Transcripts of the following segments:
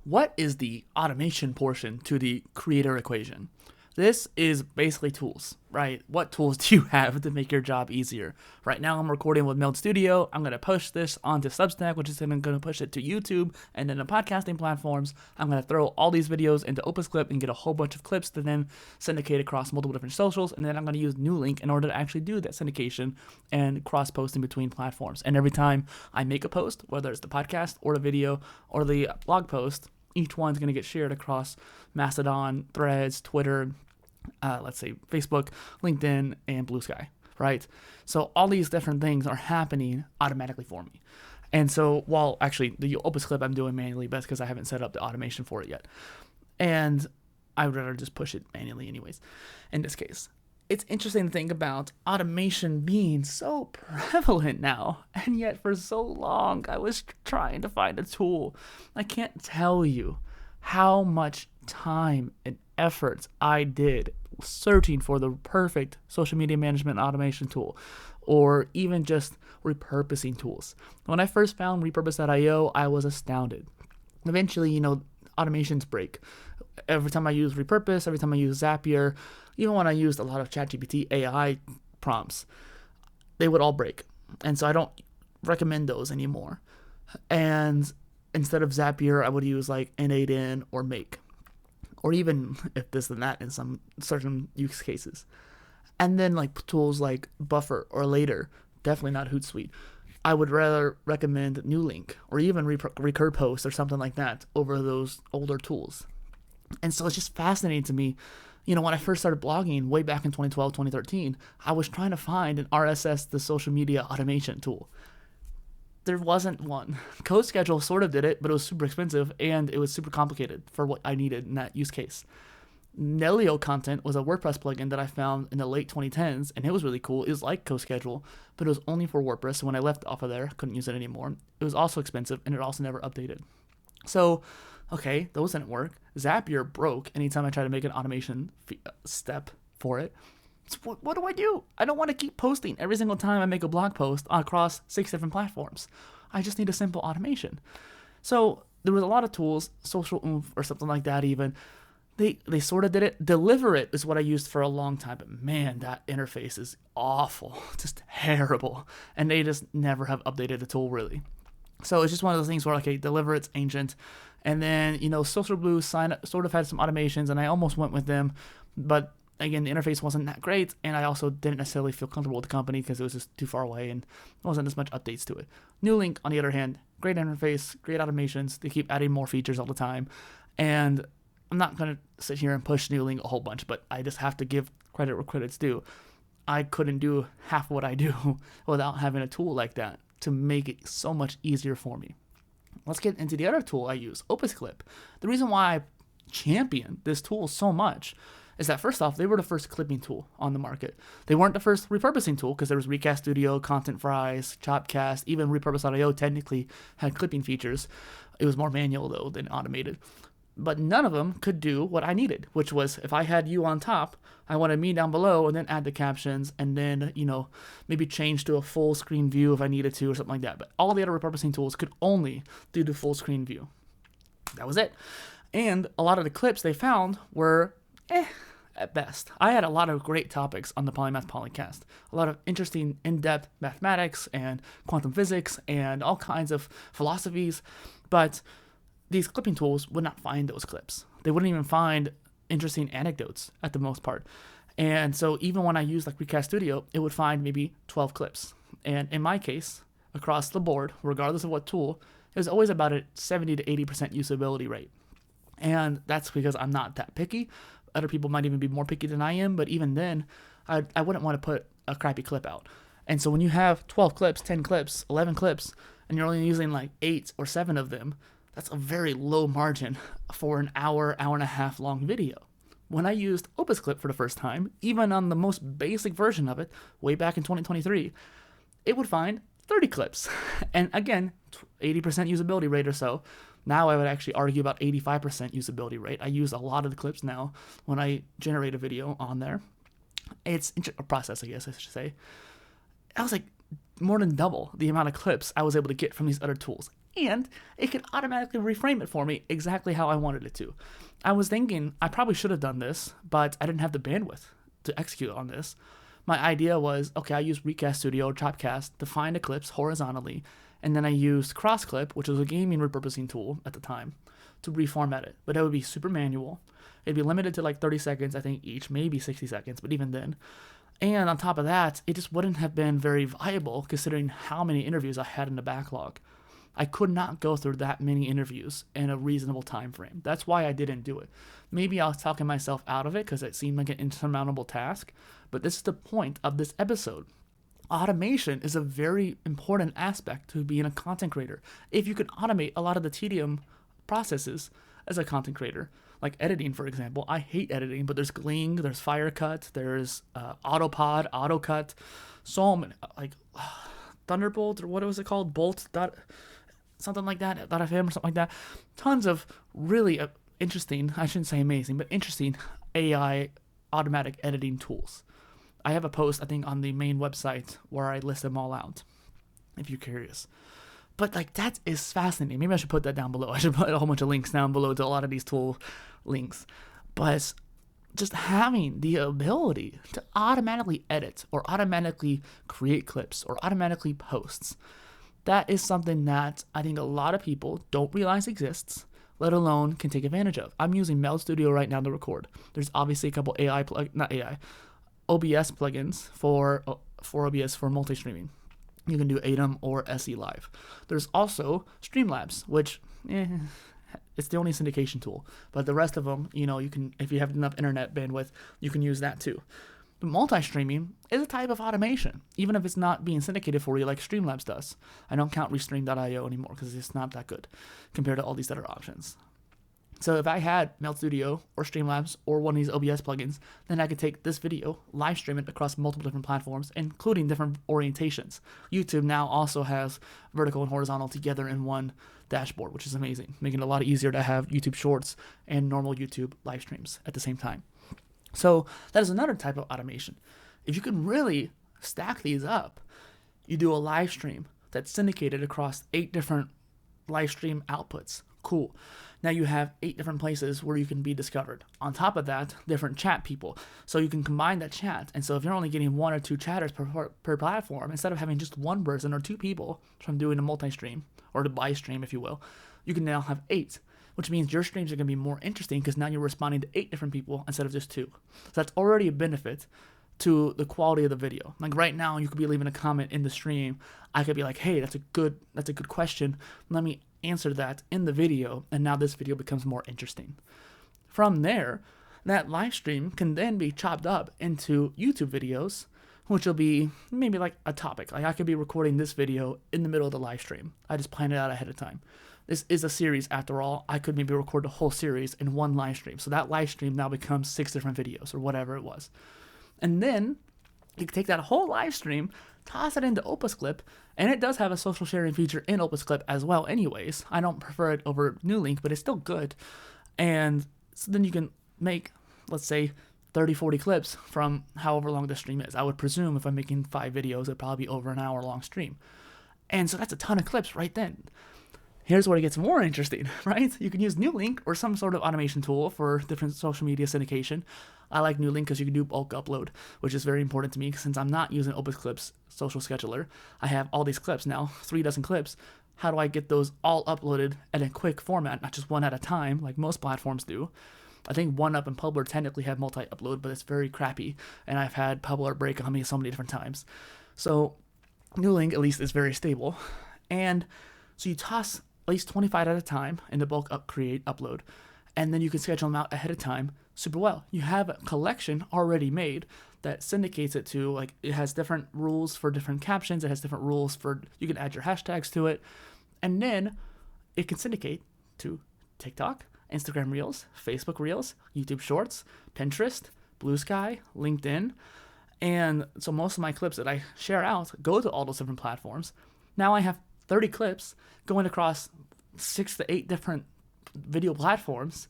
what is the automation portion to the creator equation? This is basically tools, right? What tools do you have to make your job easier? Right now I'm recording with Meld Studio. I'm going to push this onto Substack, which is then going to push it to YouTube and then the podcasting platforms. I'm going to throw all these videos into Opus Clip and get a whole bunch of clips to then syndicate across multiple different socials. And then I'm going to use Nuelink in order to actually do that syndication and cross-posting between platforms. And every time I make a post, whether it's the podcast or the video or the blog post, each one's going to get shared across Mastodon, Threads, Twitter, let's say Facebook, LinkedIn, and Blue Sky, right? So all these different things are happening automatically for me. And so while actually the Opus Clip I'm doing manually, but it's because I haven't set up the automation for it yet. And I would rather just push it manually anyways, in this case. It's interesting to think about automation being so prevalent now, and yet for so long I was trying to find a tool. I can't tell you how much time and efforts I did searching for the perfect social media management automation tool, or even just repurposing tools. When I first found Repurposed.io, I was astounded. Eventually, automations break. Every time I use Repurpose, every time I use Zapier, even when I used a lot of ChatGPT AI prompts, they would all break. And so I don't recommend those anymore. And instead of Zapier, I would use like N8N or Make, or even if this and that in some certain use cases. And then like tools like Buffer or Later, definitely not Hootsuite. I would rather recommend Nuelink or even Repurposed or something like that over those older tools. And so it's just fascinating to me. When I first started blogging way back in 2012, 2013, I was trying to find an RSS, the social media automation tool. There wasn't one. CodeSchedule sort of did it, but it was super expensive and it was super complicated for what I needed in that use case. Nelio Content was a WordPress plugin that I found in the late 2010s, and it was really cool. It was like CodeSchedule, but it was only for WordPress. So when I left off of there, I couldn't use it anymore. It was also expensive, and it also never updated. So, okay, those didn't work. Zapier broke anytime I tried to make an automation step for it. So what do? I don't want to keep posting every single time I make a blog post across 6 different platforms. I just need a simple automation. So there was a lot of tools, Social Oomph or something like that even. They sort of did it. Deliver It is what I used for a long time, but man, that interface is awful, just terrible. And they just never have updated the tool really. So it's just one of those things where, okay, Deliver It's ancient. And then, Social Blue sort of had some automations, and I almost went with them. But again, the interface wasn't that great, and I also didn't necessarily feel comfortable with the company because it was just too far away and there wasn't as much updates to it. Nuelink, on the other hand, great interface, great automations. They keep adding more features all the time. And I'm not going to sit here and push Nuelink a whole bunch, but I just have to give credit where credit's due. I couldn't do half what I do without having a tool like that to make it so much easier for me. Let's get into the other tool I use, Opus Clip. The reason why I champion this tool so much is that first off, they were the first clipping tool on the market. They weren't the first repurposing tool because there was Recast Studio, Content Fries, Chopcast, even Repurposed.io technically had clipping features. It was more manual though than automated. But none of them could do what I needed, which was if I had you on top, I wanted me down below and then add the captions and then, maybe change to a full screen view if I needed to or something like that. But all the other repurposing tools could only do the full screen view. That was it. And a lot of the clips they found were at best. I had a lot of great topics on the Polymath podcast. A lot of interesting in-depth mathematics and quantum physics and all kinds of philosophies. But these clipping tools would not find those clips. They wouldn't even find interesting anecdotes at the most part. And so even when I used like Recast Studio, it would find maybe 12 clips. And in my case, across the board, regardless of what tool, it was always about a 70 to 80% usability rate. And that's because I'm not that picky. Other people might even be more picky than I am, but even then, I wouldn't want to put a crappy clip out. And so when you have 12 clips, 10 clips, 11 clips, and you're only using like 8 or 7 of them, that's a very low margin for an hour and a half long video. When I used Opus Clip for the first time, even on the most basic version of it, way back in 2023, it would find 30 clips. And again, 80% usability rate or so. Now I would actually argue about 85% usability rate. I use a lot of the clips now when I generate a video on there. It's a process, I guess I should say. I was like more than double the amount of clips I was able to get from these other tools. and it can automatically reframe it for me exactly how I wanted it to. I was thinking I probably should have done this, but I didn't have the bandwidth to execute on this. My idea was, okay, I used Recast Studio or Chopcast to find a clips horizontally, and then I used CrossClip, which was a gaming repurposing tool at the time, to reformat it. But it would be super manual. It'd be limited to like 30 seconds, I think, each, maybe 60 seconds, but even then. And on top of that, it just wouldn't have been very viable considering how many interviews I had in the backlog. I could not go through that many interviews in a reasonable time frame. That's why I didn't do it. Maybe I was talking myself out of it because it seemed like an insurmountable task, but this is the point of this episode. Automation is a very important aspect to being a content creator. If you can automate a lot of the tedium processes as a content creator, like editing, for example. I hate editing, but there's Gling, there's Firecut, there's Autopod, AutoCut, so many, like Thunderbolt, or what was it called? Something like that, .fm or something like that. Tons of really interesting, I shouldn't say amazing, but interesting AI automatic editing tools. I have a post, I think, on the main website where I list them all out, if you're curious. But like that is fascinating. Maybe I should put that down below. I should put a whole bunch of links down below to a lot of these tool links. But just having the ability to automatically edit or automatically create clips or automatically posts, that is something that I think a lot of people don't realize exists, let alone can take advantage of. I'm using Meld Studio right now to record. There's obviously a couple OBS plugins for OBS for multi-streaming. You can do ATEM or SE Live. There's also Streamlabs, which it's the only syndication tool. But the rest of them, you can, if you have enough internet bandwidth, you can use that too. But multi-streaming is a type of automation, even if it's not being syndicated for you like Streamlabs does. I don't count Restream.io anymore because it's not that good compared to all these other options. So if I had Meld Studio or Streamlabs or one of these OBS plugins, then I could take this video, live stream it across multiple different platforms, including different orientations. YouTube now also has vertical and horizontal together in one dashboard, which is amazing, making it a lot easier to have YouTube Shorts and normal YouTube live streams at the same time. So that is another type of automation. If you can really stack these up, you do a live stream that's syndicated across 8 different live stream outputs. Cool. Now you have 8 different places where you can be discovered. On top of that, different chat people. So you can combine that chat. And so if you're only getting 1 or 2 chatters per platform, instead of having just 1 person or 2 people from doing a multi-stream, or the bi-stream, if you will, you can now have 8, which means your streams are going to be more interesting because now you're responding to 8 different people instead of just 2. So that's already a benefit to the quality of the video. Like right now, you could be leaving a comment in the stream. I could be like, hey, that's a good question. Let me answer that in the video, and now this video becomes more interesting. From there, that live stream can then be chopped up into YouTube videos, which will be maybe like a topic. Like I could be recording this video in the middle of the live stream. I just plan it out ahead of time. This is a series after all. I could maybe record the whole series in one live stream. So that live stream now becomes 6 different videos or whatever it was. And then you can take that whole live stream, toss it into Opus Clip, and it does have a social sharing feature in Opus Clip as well anyways. I don't prefer it over Nuelink, but it's still good. And so then you can make, let's say, 30, 40 clips from however long the stream is. I would presume if I'm making 5 videos, it'd probably be over an hour long stream. And so that's a ton of clips right then. Here's where it gets more interesting, right? You can use Nuelink or some sort of automation tool for different social media syndication. I like Nuelink because you can do bulk upload, which is very important to me since I'm not using Opus Clip's social scheduler. I have all these clips now, 3 dozen clips. How do I get those all uploaded in a quick format, not just one at a time like most platforms do? I think OneUp and Publer technically have multi-upload, but it's very crappy, and I've had Publer break on me so many different times. So Nuelink at least is very stable. And so you toss at least 25 at a time in the bulk create upload, and then you can schedule them out ahead of time super well. You have a collection already made that syndicates it to, like, it has different rules for different captions, it has different rules for, you can add your hashtags to it, and then it can syndicate to TikTok, Instagram Reels, Facebook Reels, YouTube Shorts, Pinterest, Blue Sky, LinkedIn. And so most of my clips that I share out go to all those different platforms. Now I have 30 clips going across 6 to 8 different video platforms.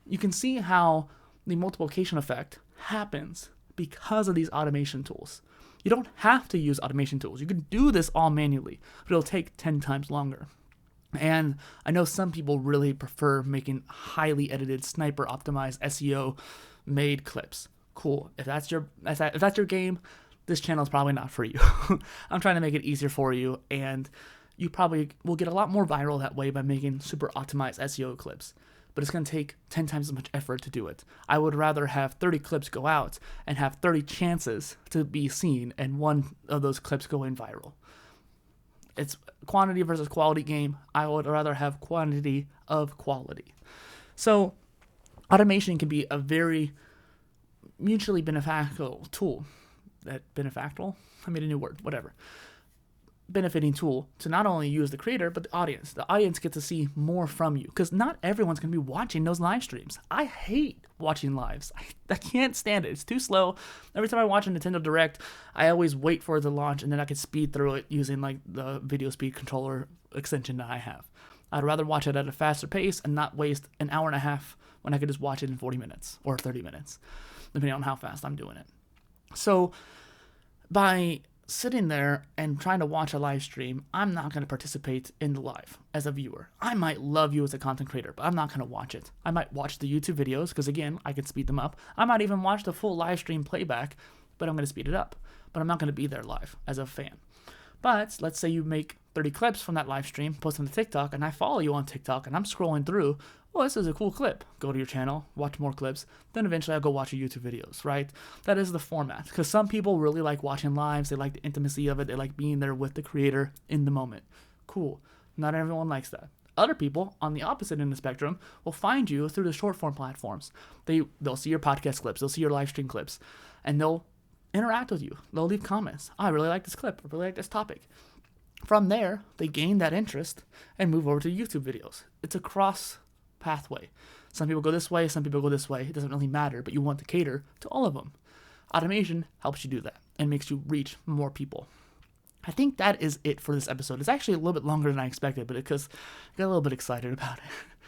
You can see how the multiplication effect happens because of these automation tools. You don't have to use automation tools. You can do this all manually, but it'll take 10 times longer. And I know some people really prefer making highly edited, sniper optimized SEO made clips. Cool. If that's your game, this channel is probably not for you. I'm trying to make it easier for you, and you probably will get a lot more viral that way by making super optimized SEO clips. But it's going to take 10 times as much effort to do it. I would rather have 30 clips go out and have 30 chances to be seen, and one of those clips going viral. It's quantity versus quality game. I would rather have quantity of quality. So automation can be a very mutually beneficial tool. Beneficial? I made a new word, whatever. Benefiting tool to not only use the creator, but the audience. The audience gets to see more from you, because not everyone's going to be watching those live streams. I hate watching lives. I can't stand it. It's too slow. Every time I watch a Nintendo Direct, I always wait for it to launch, and then I can speed through it using like the video speed controller extension that I have. I'd rather watch it at a faster pace and not waste an hour and a half when I could just watch it in 40 minutes or 30 minutes, depending on how fast I'm doing it. So by sitting there and trying to watch a live stream, I'm not going to participate in the live as a viewer. I might love you as a content creator, but I'm not going to watch it. I might watch the YouTube videos because, again, I can speed them up. I might even watch the full live stream playback, but I'm going to speed it up. But I'm not going to be there live as a fan. But let's say you make 30 clips from that live stream, post them to TikTok, and I follow you on TikTok, and I'm scrolling through. Oh, this is a cool clip. Go to your channel, watch more clips. Then eventually I'll go watch your YouTube videos, right? That is the format. Because some people really like watching lives. They like the intimacy of it. They like being there with the creator in the moment. Cool. Not everyone likes that. Other people, on the opposite end of the spectrum, will find you through the short form platforms. They'll see your podcast clips. They'll see your live stream clips. And they'll interact with you. They'll leave comments. I really like this clip. I really like this topic. From there, they gain that interest and move over to YouTube videos. It's a cross pathway. Some people go this way, some people go this way. It doesn't really matter, but you want to cater to all of them. Automation helps you do that and makes you reach more people. I think that is it for this episode. It's actually a little bit longer than I expected, but because I got a little bit excited about it.